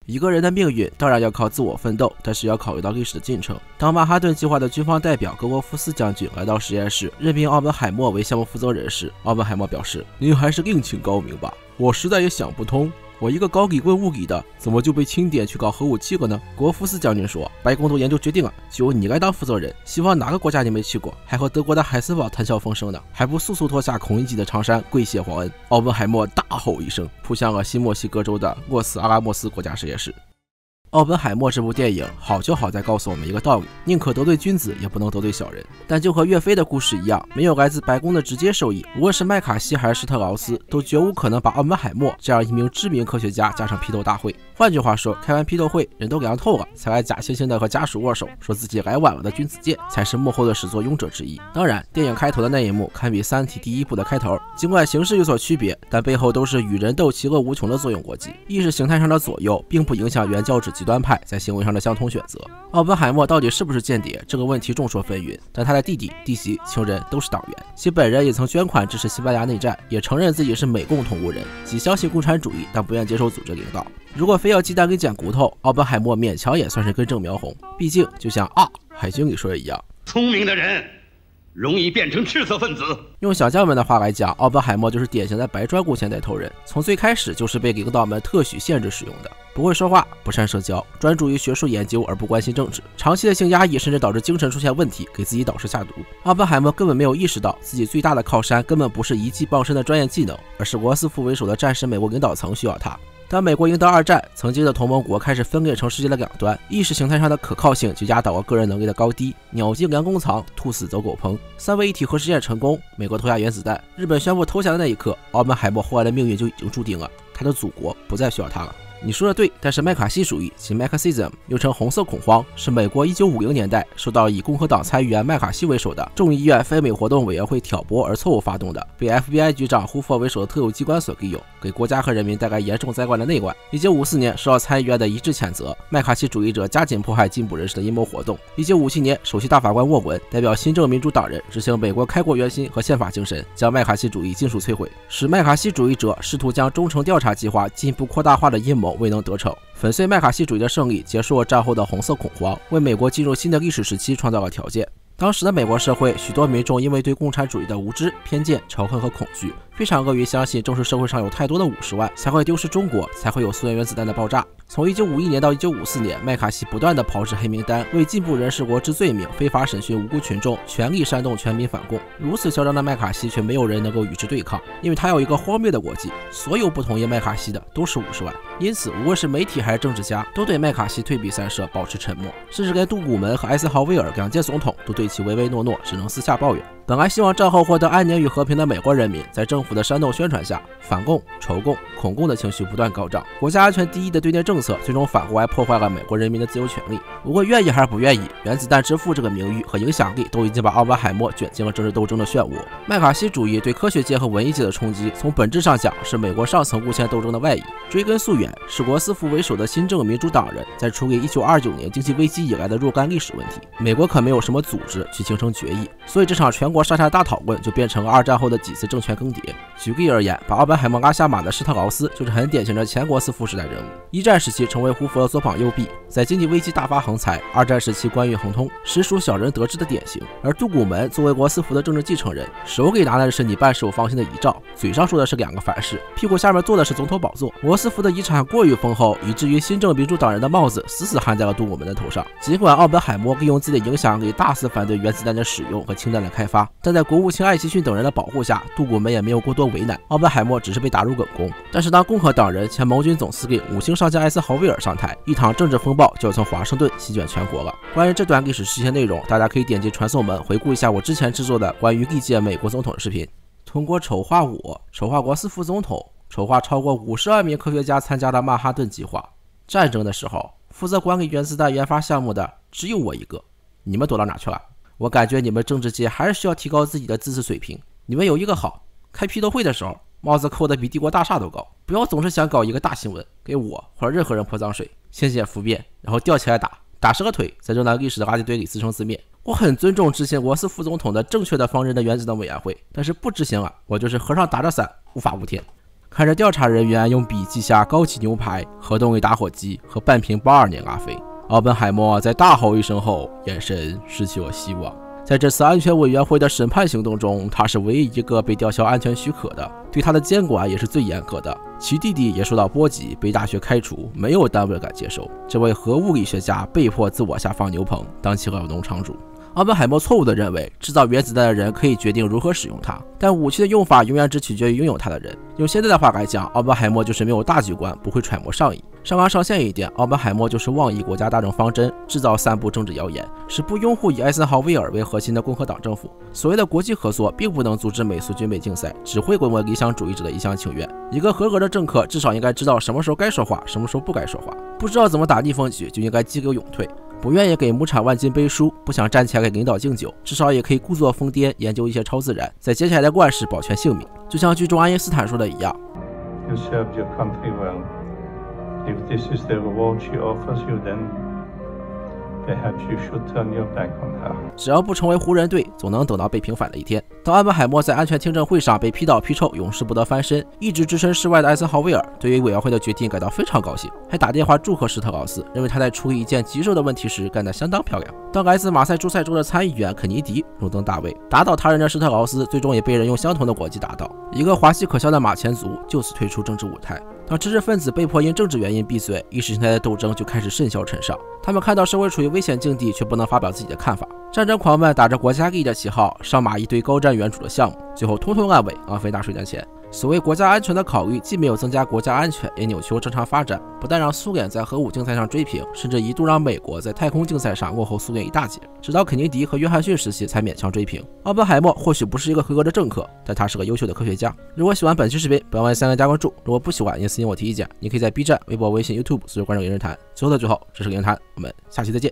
一个人的命运当然要靠自我奋斗，但是要考虑到历史的进程。当曼哈顿计划的军方代表格罗夫斯将军来到实验室，任命奥本海默为项目负责人时，奥本海默表示：“您还是另请高明吧，我实在也想不通。”我一个搞理论物理的，怎么就被钦点去搞核武器了呢？格罗夫斯将军说：“白宫都研究决定了，就由你来当负责人。希望哪个国家你没去过，还和德国的海森堡谈笑风生呢？还不速速脱下孔乙己的长衫，跪谢皇恩！”奥本海默大吼一声，扑向了新墨西哥州的洛斯阿拉莫斯国家实验室。奥本海默这部电影好就好在告诉我们一个道理：宁可得罪君子，也不能得罪小人。但就和岳飞的故事一样，没有来自白宫的直接受益，无论是麦卡锡还是施特劳斯，都绝无可能把奥本海默这样一名知名科学家加上批斗大会。换句话说，开完批斗会，人都凉透了，才来假惺惺的和家属握手，说自己来晚了的君子剑才是幕后的始作俑者之一。当然，电影开头的那一幕堪比《三体》第一部的开头，尽管形式有所区别，但背后都是与人斗其乐无穷的作用逻辑。意识形态上的左右，并不影响原教旨极端派在行为上的相同选择。奥本海默到底是不是间谍，这个问题众说纷纭，但他的弟弟、弟媳、情人都是党员，其本人也曾捐款支持西班牙内战，也承认自己是美共同路人，既相信共产主义，但不愿接受组织领导。如果非要鸡蛋跟捡骨头，奥本海默勉强也算是根正苗红，毕竟就像海军里说的一样，聪明的人容易变成赤色分子。用小将们的话来讲，奥本海默就是典型的白砖路线带头人，从最开始就是被领导们特许限制使用的。不会说话，不善社交，专注于学术研究而不关心政治，长期的性压抑甚至导致精神出现问题，给自己导师下毒。奥本海默根本没有意识到自己最大的靠山根本不是一技傍身的专业技能，而是罗斯福为首的战时美国领导层需要他。当美国赢得二战，曾经的同盟国开始分裂成世界的两端，意识形态上的可靠性就压倒了个人能力的高低。鸟进良弓藏，兔死走狗烹。三位一体核实验成功，美国投下原子弹，日本宣布投降的那一刻，奥本海默后来的命运就已经注定了，他的祖国不再需要他了。你说的对，但是麦卡锡主义及 Marxism 又称红色恐慌，是美国1950年代受到以共和党参议员麦卡锡为首的众议院非美活动委员会挑拨而错误发动的，被 FBI 局长胡佛为首的特有机关所利用，给国家和人民带来严重灾难的内乱。1954年受到参议院的一致谴责，麦卡锡主义者加紧迫害进步人士的阴谋活动。1957年，首席大法官沃文代表新政民主党人执行美国开国元心和宪法精神，将麦卡锡主义尽数摧毁，使麦卡锡主义者试图将忠诚调查计划进一步扩大化的阴谋未能得逞。粉碎麦卡锡主义的胜利结束了战后的红色恐慌，为美国进入新的历史时期创造了条件。当时的美国社会，许多民众因为对共产主义的无知、偏见、仇恨和恐惧，非常乐于相信正是社会上有太多的50万才会丢失中国，才会有苏联原子弹的爆炸。从1951年到1954年，麦卡锡不断地炮制黑名单，为进步人士罗织罪名，非法审讯无辜群众，全力煽动全民反共。如此嚣张的麦卡锡，却没有人能够与之对抗，因为他有一个荒谬的逻辑：所有不同意麦卡锡的都是50万。因此，无论是媒体还是政治家，都对麦卡锡退避三舍，保持沉默，甚至连杜鲁门和艾森豪威尔两届总统都对其唯唯诺诺，只能私下抱怨。本来希望战后获得安宁与和平的美国人民，在政府的煽动宣传下，反共、仇共、恐共的情绪不断高涨，国家安全第一的对内政策最终反过来破坏了美国人民的自由权利。无论愿意还是不愿意，原子弹之父这个名誉和影响力都已经把奥本海默卷进了政治斗争的漩涡。麦卡锡主义对科学界和文艺界的冲击，从本质上讲是美国上层路线斗争的外移，追根溯源是罗斯福为首的新政民主党人在处理1929年经济危机以来的若干历史问题。美国可没有什么组织去形成决议，所以这场全国上下大讨论就变成了二战后的几次政权更迭。举例而言，把奥本海默拉下马的施特劳斯就是很典型的前罗斯福时代人物。一战时期成为胡佛的左膀右臂，在经济危机大发横财，二战时期官运亨通，实属小人得志的典型。而杜古门作为罗斯福的政治继承人，手里拿的是你办事我放心的遗诏，嘴上说的是2个凡是，屁股下面坐的是总统宝座。罗斯福的遗产过于丰厚，以至于新政民主党人的帽子死死焊在了杜古门的头上。尽管奥本海默利用自己的影响力大肆反对原子弹的使用和氢弹的开发，但在国务卿艾奇逊等人的保护下，杜古门也没有过多为难，奥本海默只是被打入冷宫。但是当共和党人前盟军总司令5星上将艾森豪威尔上台，一场政治风暴就要从华盛顿席卷全国了。关于这段历史事件内容，大家可以点击传送门回顾一下我之前制作的关于历届美国总统的视频。通过筹划我，筹划罗斯福总统，筹划超过50万名科学家参加了曼哈顿计划。战争的时候，负责管理原子弹研发项目的只有我一个，你们躲到哪去了？我感觉你们政治界还是需要提高自己的知识水平。你们有一个好，开批斗会的时候，帽子扣得比帝国大厦都高，不要总是想搞一个大新闻，给我或者任何人泼脏水，先见复辩，然后吊起来打折个腿，再扔到历史的垃圾堆里自生自灭。我很尊重执行罗斯福总统的正确的放任的原子能委员会，但是不执行啊，我就是和尚打着伞，无法无天。看着调查人员用笔记下高级牛排、核动力打火机和半瓶82年拉菲，奥本海默在大吼一声后，眼神失去了希望。在这次安全委员会的审判行动中，他是唯一一个被吊销安全许可的，对他的监管也是最严格的。其弟弟也受到波及，被大学开除，没有单位敢接收。这位核物理学家被迫自我下放牛棚，当起了农场主。奥本海默错误地认为，制造原子弹的人可以决定如何使用它，但武器的用法永远只取决于拥有它的人。用现在的话来讲，奥本海默就是没有大局观，不会揣摩上意。上纲上线一点，奥本海默就是妄议国家大政方针，制造散布政治谣言，是不拥护以艾森豪威尔为核心的共和党政府。所谓的国际合作并不能阻止美苏军备竞赛，只会滚为理想主义者的一厢情愿。一个合格的政客至少应该知道什么时候该说话，什么时候不该说话。不知道怎么打逆风局，就应该激流勇退。不愿意给亩产万金背书，不想站起来给领导敬酒，至少也可以故作疯癫，研究一些超自然，在接下来的乱世保全性命。就像剧中爱因斯坦说的一样 You served your country well. If this is the reward she offers you, then perhaps you should turn your back on her. 只要不成为湖人队，总能等到被平反的一天。当安本海默在安全听证会上被批倒批臭，永世不得翻身，一直置身事外的艾森豪威尔对于委员会的决定感到非常高兴，还打电话祝贺施特劳斯，认为他在处理一件棘手的问题时干得相当漂亮。当来自马赛诸塞州的参议员肯尼迪荣登大位，打倒他人的施特劳斯最终也被人用相同的国际打倒，一个滑稽可笑的马前卒就此退出政治舞台。当知识分子被迫因政治原因闭嘴，意识形态的斗争就开始甚嚣尘上。他们看到社会处于危险境地，却不能发表自己的看法。战争狂们打着国家利益的旗号，上马一堆高瞻远瞩的项目，最后通通烂尾，浪费纳税人钱。所谓国家安全的考虑，既没有增加国家安全，也扭曲正常发展，不但让苏联在核武竞赛上追平，甚至一度让美国在太空竞赛上落后苏联一大截。直到肯尼迪和约翰逊时期才勉强追平。奥本海默或许不是一个合格的政客，但他是个优秀的科学家。如果喜欢本期视频，不要忘记3个加关注。如果不喜欢，也私信我提意见。你可以在 B 站、微博、微信、YouTube 随时关注名人谈。最后的最后，这是名人谈，我们下期再见。